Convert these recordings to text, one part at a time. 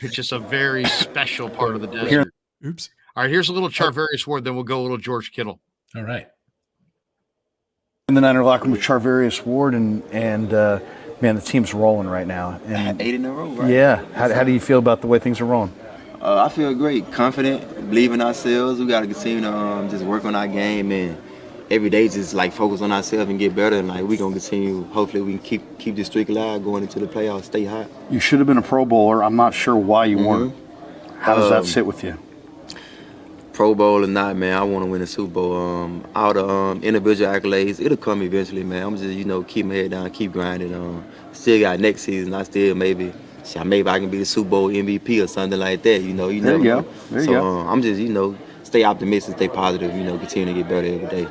It's just a very special part of the desert. Oops. All right, here's a little Charvarius Ward, then we'll go a little George Kittle. All right. In the Niner locker room with Charvarius Ward, and man, the team's rolling right now. And 8 in a row, right? Yeah. How do you feel about the way things are rolling? I feel great, confident, believe in ourselves. We got to continue to just work on our game and every day just like focus on ourselves and get better. And like we're gonna continue. Hopefully, we can keep this streak alive going into the playoffs. Stay hot. You should have been a Pro Bowler. I'm not sure why you weren't. How does that sit with you? Pro Bowl or not, man, I want to win a Super Bowl. All the individual accolades, it'll come eventually, man. I'm just, keep my head down, keep grinding. Still got next season. I still maybe I can be the Super Bowl MVP or something like that. You there you go. There you go. I'm just, stay optimistic, stay positive. Continue to get better every day.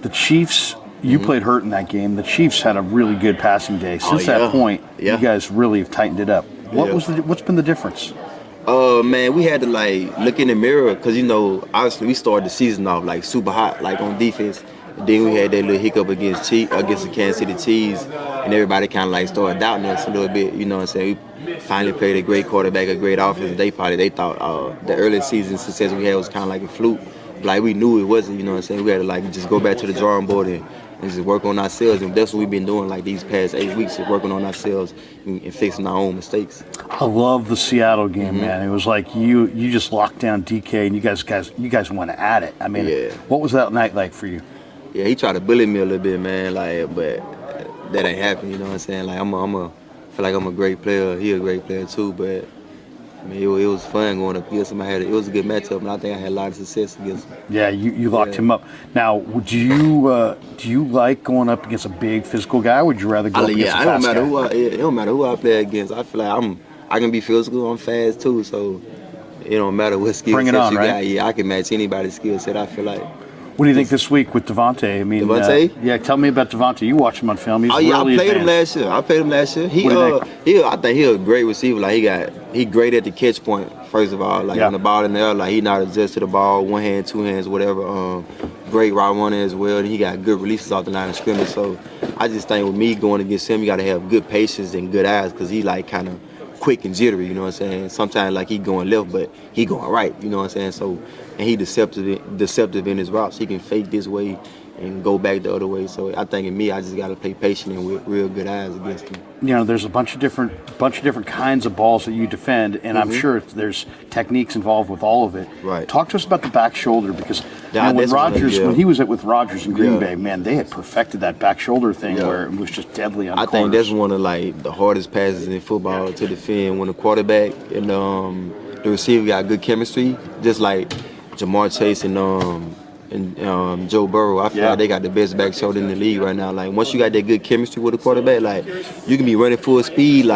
The Chiefs. You played hurt in that game. The Chiefs had a really good passing day. Since that point, you guys really have tightened it up. What's been the difference? Man, we had to look in the mirror because obviously we started the season off super hot on defense. Then we had that little hiccup against the Kansas City Chiefs, and everybody kind of started doubting us a little bit. You know what I'm saying? We finally played a great quarterback, a great offense. They thought the early season success we had was kind of like a fluke. We knew it wasn't. You know what I'm saying? We had to just go back to the drawing board and just work on ourselves, and that's what we've been doing these past 8 weeks, is working on ourselves and fixing our own mistakes. I love the Seattle game, man. It was like you just locked down DK, and you guys went at it. I mean, what was that night like for you? Yeah, he tried to bully me a little bit, man. But that ain't happened. You know what I'm saying? I feel like I'm a great player. He a great player too, but. I mean, it was fun going up against him. It was a good matchup, and I think I had a lot of success against him. Yeah, you locked him up. Now, do you like going up against a big physical guy, or would you rather go up against a fast guy? It don't matter who I play against. I feel like I can be physical. I'm fast too, so it don't matter what skill set you got. Yeah, I can match anybody's skill set. I feel like. What do you think this week with Davante? I mean, Davante? Tell me about Davante. You watch him on film. He's really I played advanced. him last year. I think he's a great receiver. He great at the catch point. First of all, on the ball in the air, he not adjust to the ball, one hand, two hands, whatever. Great route runner as well, and he got good releases off the line of scrimmage. So I just think with me going against him, you got to have good patience and good eyes because he kind of quick and jittery. You know what I'm saying? Sometimes he going left, but he going right. You know what I'm saying? So. And he deceptive in his routes. He can fake this way and go back the other way. So I think in me, I just got to play patient and with real good eyes against him. There's a bunch of different kinds of balls that you defend, and I'm sure there's techniques involved with all of it. Right. Talk to us about the back shoulder because when he was with Rodgers in Green Bay, man, they had perfected that back shoulder thing where it was just deadly on I think that's one of the hardest passes in football to defend when the quarterback and the receiver got good chemistry, just like Jamar Chase and Joe Burrow. I feel like they got the best back shoulder in the league right now. Once you got that good chemistry with the quarterback, you can be running full speed.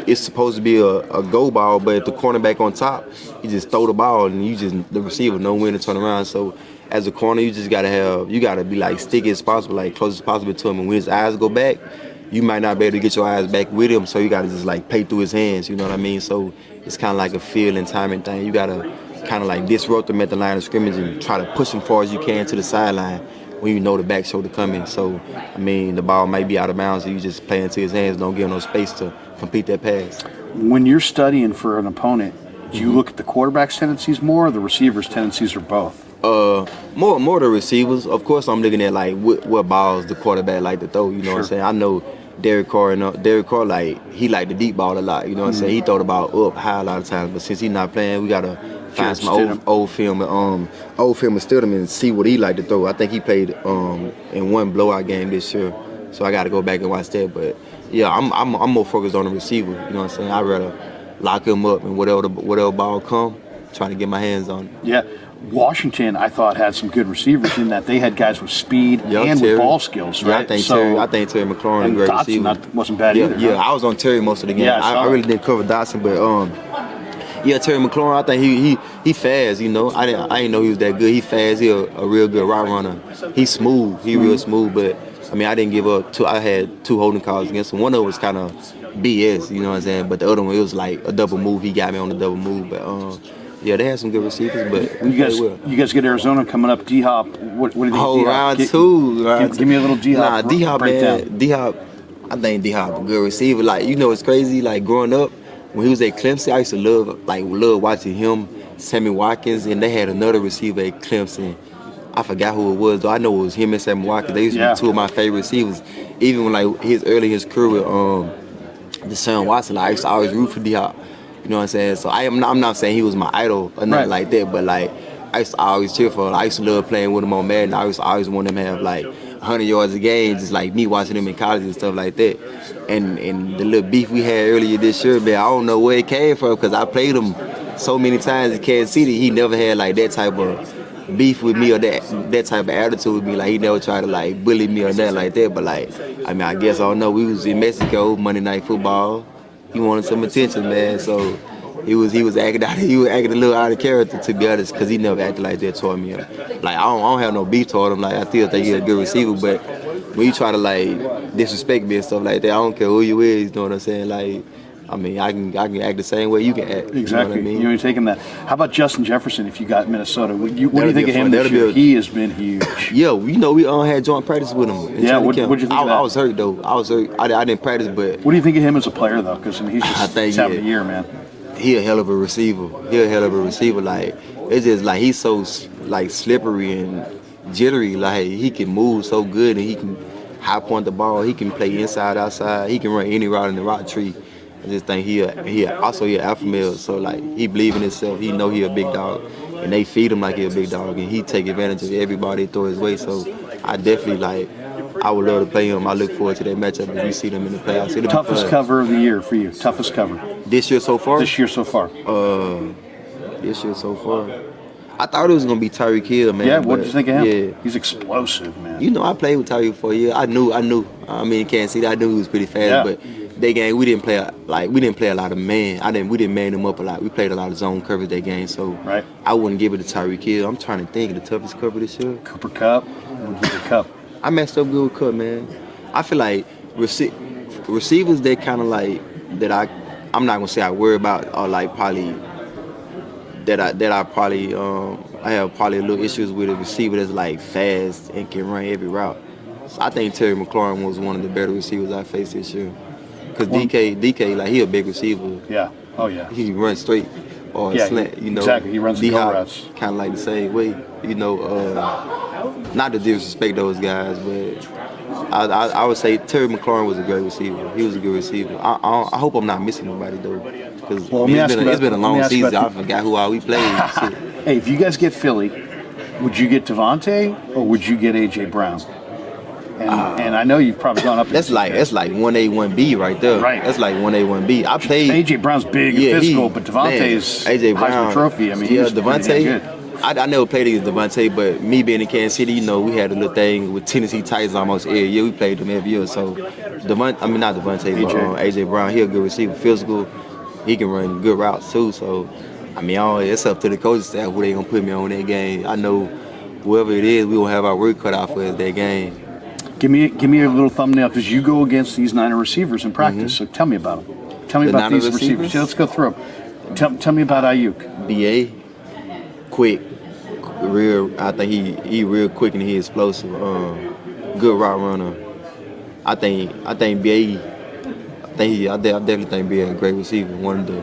It's supposed to be a go ball, but if the cornerback on top, you just throw the ball and the receiver know when to turn around. So as a corner, you just gotta be sticky as possible, close as possible to him. And when his eyes go back, you might not be able to get your eyes back with him. So you gotta just pay through his hands. You know what I mean? So it's kind of like a feel and timing thing. You gotta kind of disrupt them at the line of scrimmage and try to push them far as you can to the sideline when you know the back shoulder coming. So, I mean, the ball might be out of bounds, so you just play into his hands, don't give him no space to complete that pass. When you're studying for an opponent, do you look at the quarterback's tendencies more or the receiver's tendencies or both? More the receivers. Of course, I'm looking at what balls the quarterback like to throw. You know what I'm saying? I know Derek Carr, he like the deep ball a lot. You know what I'm saying? He throw the ball up high a lot of times, but since he's not playing, we gotta find some old film and study him and see what he like to throw. I think he played in one blowout game this year, so I got to go back and watch that. But yeah, I'm more focused on the receiver. You know what I'm saying? I'd rather lock him up and whatever ball come, trying to get my hands on it. Yeah. Washington, I thought, had some good receivers in that they had guys with speed and with ball skills, right? Yeah, I think Terry McLaurin is a great receiver. Wasn't bad either. Yeah, I was on Terry most of the game. Yeah, I really didn't cover Dotson, but Terry McLaurin, I think he fast. I didn't know he was that good. He fast. He a real good route runner. He's smooth. He real smooth. But I mean, I didn't give up. I had 2 holding calls against him. One of them was kind of BS. You know what I'm saying? But the other one, it was a double move. He got me on the double move. But they had some good receivers. But you guys get Arizona coming up. D-Hop. What do you think? Round two. Give me a little D-Hop. D-Hop, man. D-Hop. I think D-Hop a good receiver. It's crazy. Growing up, when he was at Clemson, I used to love watching him, Sammy Watkins, and they had another receiver at Clemson. I forgot who it was, though. I know it was him and Sammy Watkins. They used to be two of my favorite receivers. Even when like his career with Deshaun Watson, I used to always root for D-Hop. You know what I'm saying? So I'm not saying he was my idol or nothing like that, but like I used to always cheer for him. I used to love playing with him on Madden. I used to always want him to have like 100 yards a game, just like me watching him in college and stuff like that. And the little beef we had earlier this year, man, I don't know where it came from because I played him so many times in Kansas City. He never had like that type of beef with me or that type of attitude with me. Like he never tried to like bully me or nothing like that. But like, I mean, I guess I don't know. We was in Mexico, Monday Night Football. He wanted some attention, man. So he was acting a little out of character, to be honest, because he never acted like that toward me. Like I don't have no beef toward him. Like I still think he's a good receiver, but when you try to like disrespect me and stuff like that, I don't care who you is. You know what I'm saying? Like, I mean, I can act the same way you can act. Exactly. You know what I mean? You're taking that. How about Justin Jefferson if you got Minnesota? What do you think of him this year? He has been huge. Yeah, you know, we had joint practice with him. Yeah, what'd you think of that? I was hurt, though. I was hurt. I didn't practice, but... What do you think of him as a player, though? Because he's just having a year, man. He a hell of a receiver. Like, it's just like he's so like slippery and jittery. Like, he can move so good and he can high point the ball. He can play inside, outside. He can run any route in the rock tree. I just think he also an alpha male, so like he believe in himself. He know he a big dog, and they feed him like he a big dog, and he take advantage of everybody throw his way. So I definitely I would love to play him. I look forward to that matchup if we see them in the playoffs. Toughest cover of the year for you? Toughest cover this year so far? This year so far. I thought it was gonna be Tyreek Hill, man. Yeah, what did you think of him? Yeah, he's explosive, man. You know, I played with Tyreek for a year. I knew. I mean, can't see that. I knew he was pretty fast, but. That game we didn't play a lot of man. We didn't man them up a lot. We played a lot of zone coverage that game, so I wouldn't give it to Tyreek Hill. I'm trying to think of the toughest cover this year. Cooper Kupp. Would give it Kupp. I messed up good with Kupp, man. I feel like receivers that kind of like that I'm not gonna say I worry about or like probably I have probably a little issues with a receiver that's like fast and can run every route. So I think Terry McLaurin was one of the better receivers I faced this year. Because DK, like, he a big receiver. Yeah. Oh, yeah. He runs straight or slant, you know. Exactly. He runs the go routes. Kind of like the same way, you know. Not to disrespect those guys, but I would say Terry McLaurin was a great receiver. He was a good receiver. I hope I'm not missing nobody, though. Because it's been a long season. I forgot who all we played. Hey, if you guys get Philly, would you get Davante or would you get A.J. Brown? And I know you've probably gone up. That's like 1A, 1B right there. Right. That's like 1A, 1B. I played. AJ Brown's big and physical, but Davante is AJ Brown Heisman Trophy. I mean, Davante. I never played against Davante, but me being in Kansas City, you know, we had a little thing with Tennessee Titans almost every year. We played them every year. So not Davante, but AJ Brown. He a good receiver, physical. He can run good routes too. So I mean, it's up to the coaching staff who they gonna put me on that game. I know whoever it is, we gonna have our work cut out for us that game. Give me a little thumbnail because you go against these Niner receivers in practice. So tell me about them. Tell me about these receivers. Yeah, let's go through them. Tell me about Ayuk. BA, quick, I think he real quick and he explosive. Good route runner. I definitely think BA a great receiver. One of the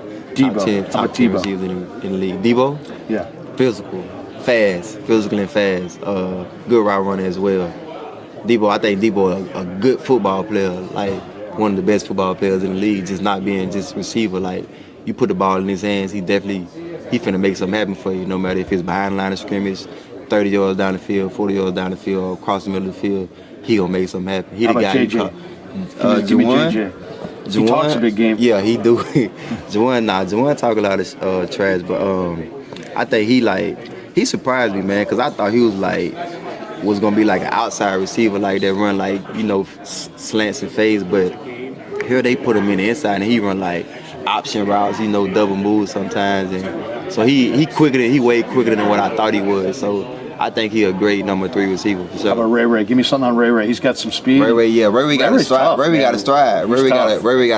top 10 receivers in the league. Debo? Yeah. Physical and fast. Good route runner as well. I think Debo a good football player, like one of the best football players in the league, just not being just receiver. Like, you put the ball in his hands, he finna make something happen for you, no matter if it's behind the line of scrimmage, 30 yards down the field, 40 yards down the field, or across the middle of the field, he gonna make something happen. He How the guy JJ? Give me JJ. He talks a big game. Yeah, he do. Juwan talk a lot of trash, but I think he surprised me, man, because I thought he was gonna be like an outside receiver, like that run like, you know, slants and fades, but here they put him in the inside and he run like option routes, you know, double moves sometimes, and so he way quicker than what I thought he was. So I think he a great number 3 receiver for sure. How about Ray? Give me something on Ray. He's got some speed. Ray got a stride. Ray got a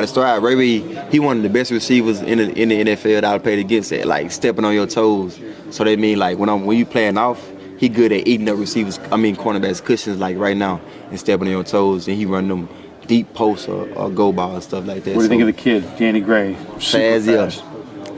stride. Ray, he one of the best receivers in the NFL that I played against it, like stepping on your toes. So they mean like when you playing off, he good at eating up cornerbacks cushions like right now and stepping on your toes, and he run them deep posts or go ball and stuff like that. What do you think of the kid, Danny Gray? Fast, yeah.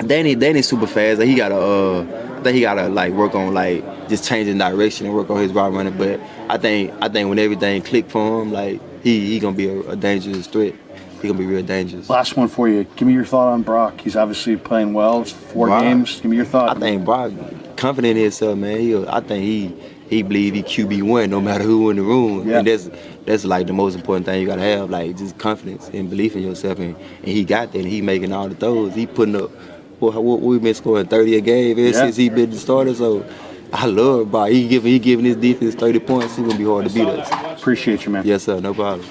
Danny's super fast. Like, he gotta like work on like just changing direction and work on his route running. But I think when everything click for him, like he gonna be a dangerous threat. He gonna be real dangerous. Last one for you. Give me your thought on Brock. He's obviously playing well. It's 4 games. Give me your thought. I think Brock confident in himself, man. I think he believe he QB1 no matter who in the room. Yeah. And that's like the most important thing you gotta have, like just confidence and belief in yourself. And he got that. And he making all the throws. He putting up what we've been scoring 30 a game ever since he been the starter. So I love Brock. He giving his defense 30 points. It's gonna be hard to beat us. Appreciate you, man. Yes, sir. No problem.